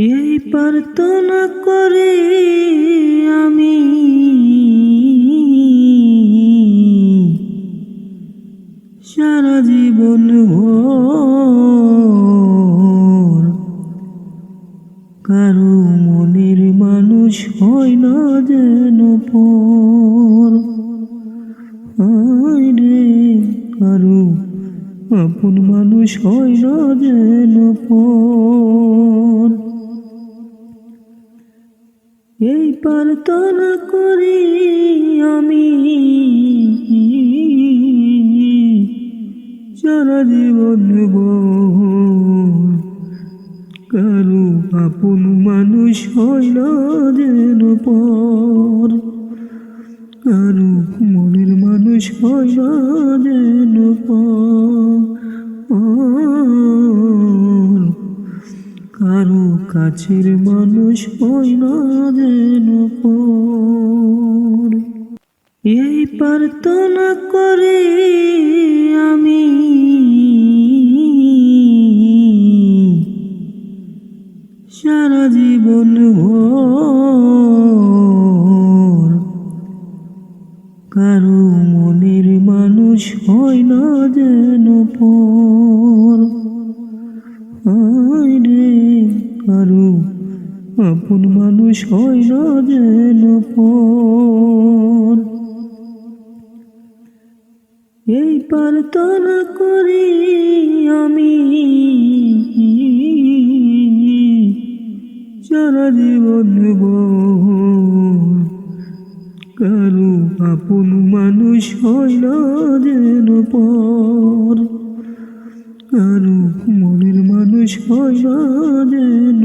এই প্রার্থনা করি আমি, সারা জীবন ভোর কারো মনের মানুষ হয় না যেন পর। হায় রে, কারো আপন মানুষ হয় না যেন পর। এই প্রার্থনা করি আমি, সারা জীবন ভোর কারো আপন মানুষ হয় না যেন পর। কারো মনের মানুষ হয় না যেন পর। কারো কাছের মানুষ হয় না যেন পর। এই প্রার্থনা করি আমি, সারা জীবন ভোর কারো মনের মানুষ হয় না যেন পর। হায় রে, কারো আপন মানুষ হয় না যেন পর। এই প্রার্থনা করি আমি, সারা জীবন ভোর কারো আপন মানুষ হয় না যেন পর। কারো মনের মানুষ হয় না যেন